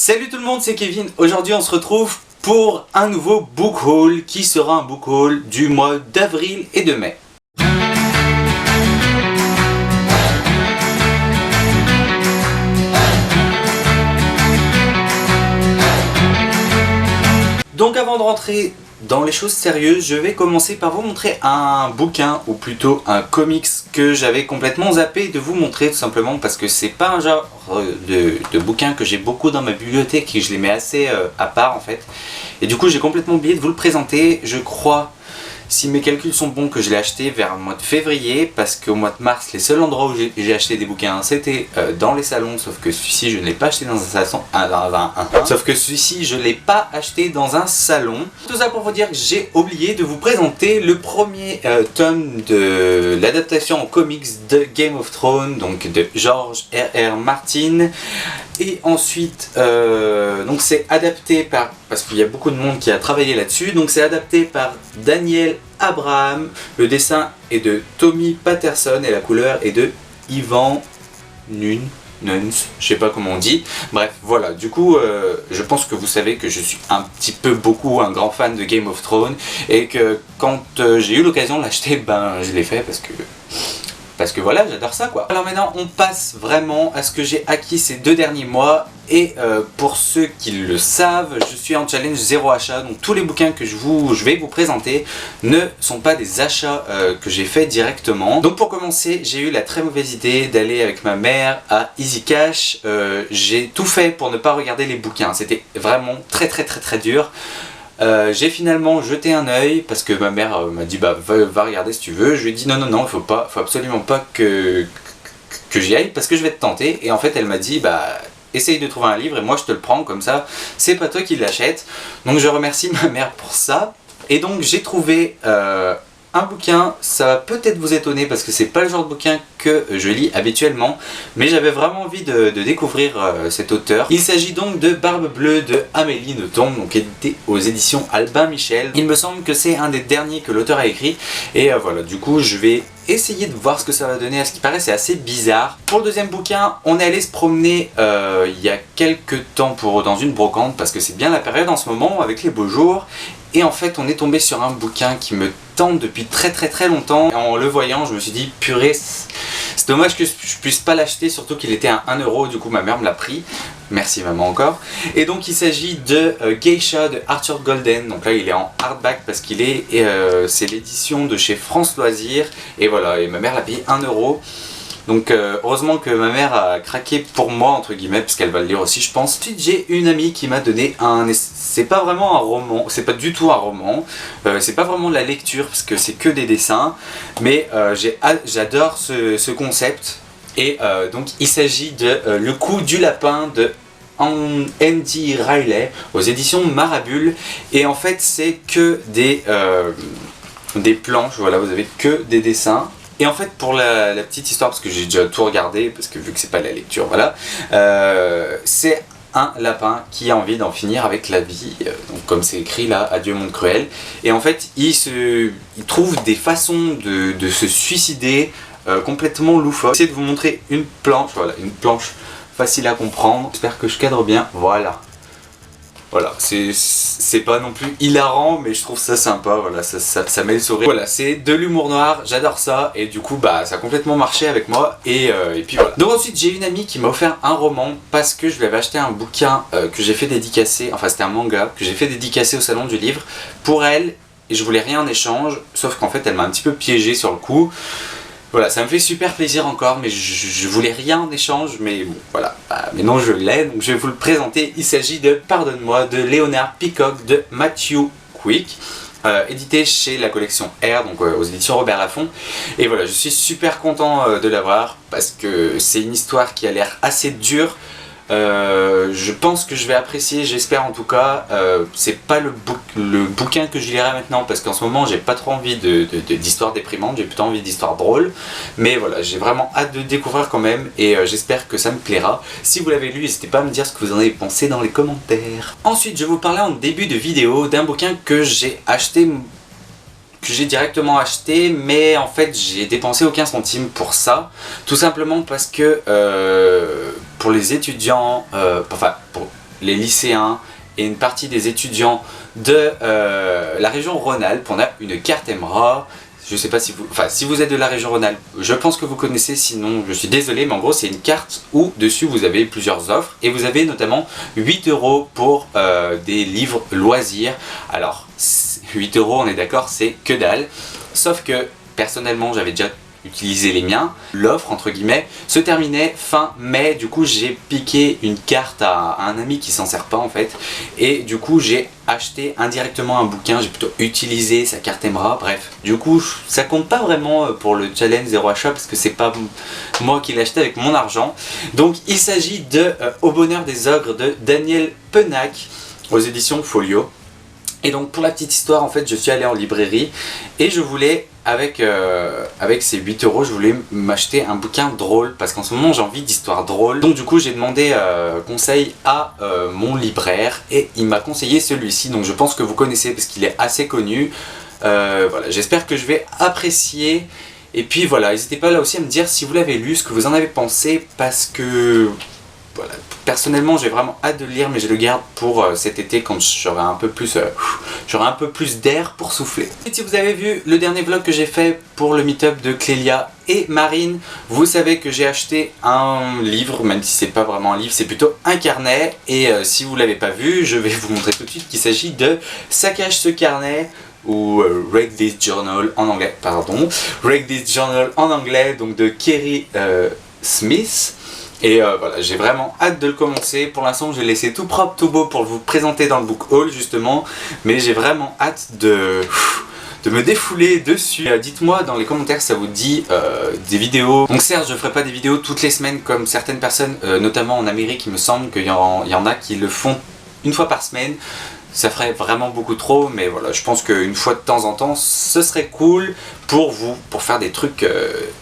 Salut tout le monde, c'est Kevin. Aujourd'hui on se retrouve pour un nouveau book haul qui sera un book haul du mois d'avril et de mai. Donc avant de rentrer dans les choses sérieuses, je vais commencer par vous montrer un bouquin, ou plutôt un comics que j'avais complètement zappé de vous montrer, tout simplement parce que c'est pas un genre de bouquin que j'ai beaucoup dans ma bibliothèque et je les mets assez à part en fait. Et du coup j'ai complètement oublié de vous le présenter. Je crois, si mes calculs sont bons, que je l'ai acheté vers le mois de février, parce qu'au mois de mars, les seuls endroits où j'ai acheté des bouquins, c'était dans les salons, sauf que celui-ci, je ne l'ai pas acheté dans un salon. Sauf que celui-ci, je ne l'ai pas acheté dans un salon. Tout ça pour vous dire que j'ai oublié de vous présenter le premier tome de l'adaptation en comics de Game of Thrones, donc de George R.R. Martin. Et ensuite, donc c'est adapté par, parce qu'il y a beaucoup de monde qui a travaillé là-dessus, donc c'est adapté par Daniel Abraham, le dessin est de Tommy Patterson et la couleur est de Ivan Nuns, je sais pas comment on dit. Bref, voilà, du coup, je pense que vous savez que je suis un petit peu un grand fan de Game of Thrones et que quand j'ai eu l'occasion de l'acheter, ben je l'ai fait parce que voilà, j'adore ça quoi. Alors maintenant on passe vraiment à ce que j'ai acquis ces 2 derniers mois. Et pour ceux qui le savent, je suis en challenge 0 achat. Donc tous les bouquins que je vais vous présenter ne sont pas des achats que j'ai fait directement. Donc pour commencer, j'ai eu la très mauvaise idée d'aller avec ma mère à Easy Cash. J'ai tout fait pour ne pas regarder les bouquins. C'était vraiment très dur. J'ai finalement jeté un œil parce que ma mère m'a dit bah va regarder si tu veux. Je lui ai dit non, faut absolument pas que j'y aille parce que je vais te tenter. Et en fait elle m'a dit bah essaye de trouver un livre et moi je te le prends, comme ça c'est pas toi qui l'achètes. Donc je remercie ma mère pour ça. Et donc j'ai trouvé un bouquin, ça va peut-être vous étonner parce que c'est pas le genre de bouquin que je lis habituellement, mais j'avais vraiment envie de découvrir cet auteur. Il s'agit donc de Barbe Bleue de Amélie Nothomb, donc édité aux éditions Albin Michel. Il me semble que c'est un des derniers que l'auteur a écrit et voilà, du coup je vais essayer de voir ce que ça va donner. À ce qui paraît c'est assez bizarre. Pour le deuxième bouquin, on est allé se promener il y a quelques temps dans une brocante parce que c'est bien la période en ce moment avec les beaux jours. Et en fait on est tombé sur un bouquin qui me tente depuis très longtemps. En le voyant je me suis dit purée, c'est dommage que je puisse pas l'acheter, surtout qu'il était à 1 €, du coup ma mère me l'a pris. Merci maman encore. Et donc il s'agit de Geisha de Arthur Golden. Donc là il est en hardback parce qu'il est, c'est l'édition de chez France Loisirs. Et voilà, et ma mère l'a payé 1 €. Donc heureusement que ma mère a craqué pour moi entre guillemets parce qu'elle va le lire aussi je pense. Ensuite j'ai une amie qui m'a donné c'est pas vraiment un roman, c'est pas du tout un roman, c'est pas vraiment de la lecture parce que c'est que des dessins, mais j'adore ce concept. Et donc il s'agit de Le coup du lapin de Andy Riley aux éditions Marabule. Et en fait c'est que des planches, voilà, vous avez que des dessins. Et en fait pour la petite histoire, parce que j'ai déjà tout regardé, parce que vu que c'est pas la lecture, voilà, c'est un lapin qui a envie d'en finir avec la vie, donc comme c'est écrit là, adieu monde cruel. Et en fait il trouve des façons de se suicider complètement loufoques. J'essaie de vous montrer une planche, voilà, une planche facile à comprendre, j'espère que je cadre bien, voilà. Voilà, c'est pas non plus hilarant, mais je trouve ça sympa, voilà, ça met le sourire. Voilà, c'est de l'humour noir, j'adore ça, et du coup, bah, ça a complètement marché avec moi, et puis voilà. Donc ensuite, j'ai une amie qui m'a offert un roman, parce que je lui avais acheté un bouquin que j'ai fait dédicacer, enfin c'était un manga, que j'ai fait dédicacer au salon du livre, pour elle, et je voulais rien en échange, sauf qu'en fait, elle m'a un petit peu piégé sur le coup. Voilà, ça me fait super plaisir encore, mais je voulais rien en échange, mais bon, voilà. Maintenant je l'ai, donc je vais vous le présenter. Il s'agit de Pardonne-moi de Leonard Peacock de Matthew Quick, édité chez la collection R, donc aux éditions Robert Laffont. Et voilà, je suis super content de l'avoir, parce que c'est une histoire qui a l'air assez dure. Je pense que je vais apprécier, j'espère en tout cas. C'est pas le bouquin que je lirai maintenant parce qu'en ce moment j'ai pas trop envie d'histoires déprimantes, j'ai plutôt envie d'histoires drôles. Mais voilà, j'ai vraiment hâte de découvrir quand même et j'espère que ça me plaira. Si vous l'avez lu, n'hésitez pas à me dire ce que vous en avez pensé dans les commentaires. Ensuite, je vais vous parler en début de vidéo d'un bouquin que j'ai acheté, que j'ai directement acheté, mais en fait j'ai dépensé aucun centime pour ça, tout simplement parce que pour les étudiants, enfin les lycéens et une partie des étudiants de la région Rhône-Alpes. On a une carte Emerald. Je sais pas si vous... Enfin, si vous êtes de la région Rhône-Alpes, je pense que vous connaissez, sinon je suis désolé, mais en gros c'est une carte où dessus vous avez plusieurs offres et vous avez notamment 8 € pour des livres loisirs. Alors, 8 €, on est d'accord, c'est que dalle. Sauf que, personnellement, j'avais déjà utilisé les miens. L'offre, entre guillemets, se terminait fin mai. Du coup, j'ai piqué une carte à un ami qui s'en sert pas, en fait. Et du coup, j'ai acheté indirectement un bouquin. J'ai plutôt utilisé sa carte Emerald. Bref, du coup, ça compte pas vraiment pour le challenge zéro achat parce que c'est pas moi qui l'ai acheté avec mon argent. Donc, il s'agit de Au bonheur des ogres de Daniel Pennac aux éditions Folio. Et donc pour la petite histoire, en fait, je suis allé en librairie et je voulais, avec ces 8 €, je voulais m'acheter un bouquin drôle parce qu'en ce moment j'ai envie d'histoires drôles. Donc du coup j'ai demandé conseil à mon libraire et il m'a conseillé celui-ci. Donc je pense que vous connaissez parce qu'il est assez connu. Voilà, j'espère que je vais apprécier. Et puis voilà, n'hésitez pas là aussi à me dire si vous l'avez lu, ce que vous en avez pensé parce que... Voilà. Personnellement j'ai vraiment hâte de le lire mais je le garde pour cet été quand j'aurai un peu plus d'air pour souffler. Et si vous avez vu le dernier vlog que j'ai fait pour le meet-up de Clélia et Marine, vous savez que j'ai acheté un livre, même si c'est pas vraiment un livre, c'est plutôt un carnet. Et si vous l'avez pas vu, je vais vous montrer tout de suite qu'il s'agit de Saccage ce carnet ou Wreck This Journal en anglais, pardon. Wreck This Journal en anglais, donc de Kerry Smith. Et voilà, j'ai vraiment hâte de le commencer. Pour l'instant, je vais laisser tout propre, tout beau pour vous présenter dans le book haul justement. Mais j'ai vraiment hâte de me défouler dessus. Dites-moi dans les commentaires si ça vous dit des vidéos. Donc certes, je ferai pas des vidéos toutes les semaines comme certaines personnes, notamment en Amérique, il me semble qu'il y en a qui le font une fois par semaine. Ça ferait vraiment beaucoup trop, mais voilà, je pense qu'une fois de temps en temps, ce serait cool pour vous, pour faire des trucs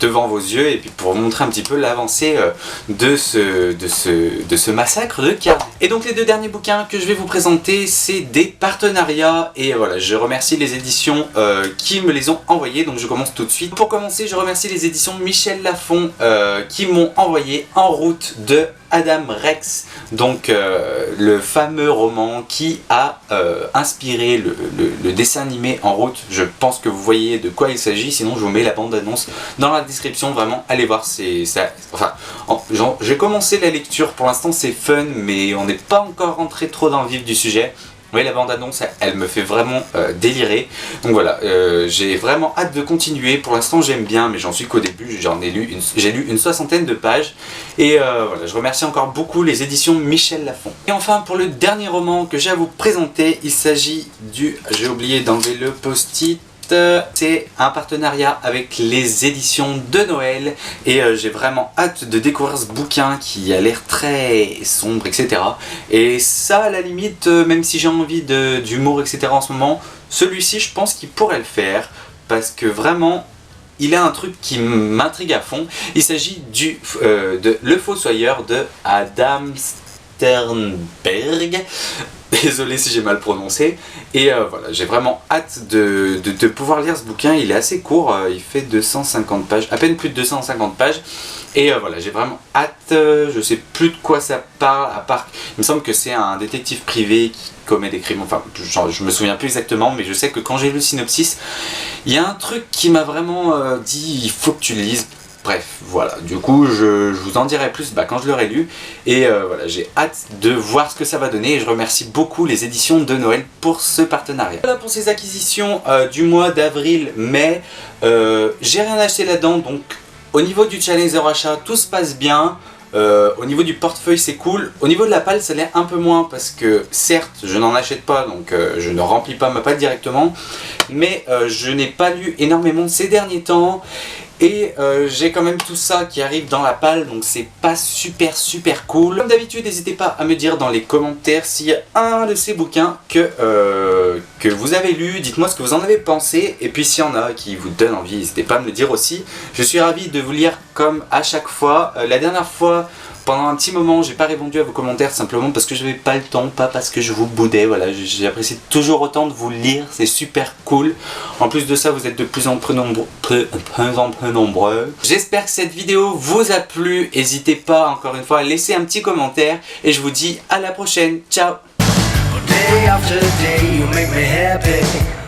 devant vos yeux et puis pour vous montrer un petit peu l'avancée de ce massacre de carnet. Et donc les deux derniers bouquins que je vais vous présenter, c'est des partenariats et voilà, je remercie les éditions qui me les ont envoyés, donc je commence tout de suite. Pour commencer, je remercie les éditions Michel Lafon qui m'ont envoyé En route de Adam Rex, donc le fameux roman qui a inspiré le dessin animé En route. Je pense que vous voyez de quoi il s'agit, sinon je vous mets la bande-annonce dans la description, vraiment allez voir, j'ai commencé la lecture, pour l'instant c'est fun mais on n'est pas encore rentré trop dans le vif du sujet. Oui, la bande-annonce, elle me fait vraiment délirer. Donc voilà, j'ai vraiment hâte de continuer. Pour l'instant, j'aime bien, mais j'en suis qu'au début. J'ai lu une 60aine de pages. Et voilà, je remercie encore beaucoup les éditions Michel Lafon. Et enfin, pour le dernier roman que j'ai à vous présenter, il s'agit du... J'ai oublié d'enlever le post-it. C'est un partenariat avec les éditions de Noël et j'ai vraiment hâte de découvrir ce bouquin qui a l'air très sombre, etc. Et ça, à la limite, même si j'ai envie d'humour, etc. en ce moment, celui-ci, je pense qu'il pourrait le faire parce que vraiment, il a un truc qui m'intrigue à fond. Il s'agit de Le Fossoyeur de Adam Sternberg. Désolé si j'ai mal prononcé. Et voilà, j'ai vraiment hâte de pouvoir lire ce bouquin. Il est assez court, il fait 250 pages, à peine plus de 250 pages. Et voilà, j'ai vraiment hâte. Je sais plus de quoi ça parle, à part... Il me semble que c'est un détective privé qui commet des crimes. Enfin, je me souviens plus exactement, mais je sais que quand j'ai lu le synopsis, il y a un truc qui m'a vraiment dit « il faut que tu le lises ». Bref, voilà, du coup je vous en dirai plus quand je l'aurai lu et voilà, j'ai hâte de voir ce que ça va donner et je remercie beaucoup les éditions de Noël pour ce partenariat. Voilà pour ces acquisitions du mois d'avril-mai, j'ai rien acheté là-dedans, donc au niveau du challenge zéro achat, tout se passe bien. Au niveau du portefeuille c'est cool, au niveau de la palle ça l'est un peu moins parce que certes je n'en achète pas donc je ne remplis pas ma palle directement, mais je n'ai pas lu énormément ces derniers temps. Et j'ai quand même tout ça qui arrive dans la palle, donc c'est pas super cool. Comme d'habitude, n'hésitez pas à me dire dans les commentaires s'il y a un de ces bouquins que vous avez lu, dites-moi ce que vous en avez pensé. Et puis s'il y en a qui vous donnent envie, n'hésitez pas à me le dire aussi. Je suis ravi de vous lire comme à chaque fois. La dernière fois, Pendant un petit moment, j'ai pas répondu à vos commentaires simplement parce que j'avais pas le temps, pas parce que je vous boudais. Voilà, j'apprécie toujours autant de vous lire, c'est super cool. En plus de ça, vous êtes de plus en plus nombreux. J'espère que cette vidéo vous a plu. N'hésitez pas encore une fois à laisser un petit commentaire et je vous dis à la prochaine. Ciao. Day after day, you make me happy.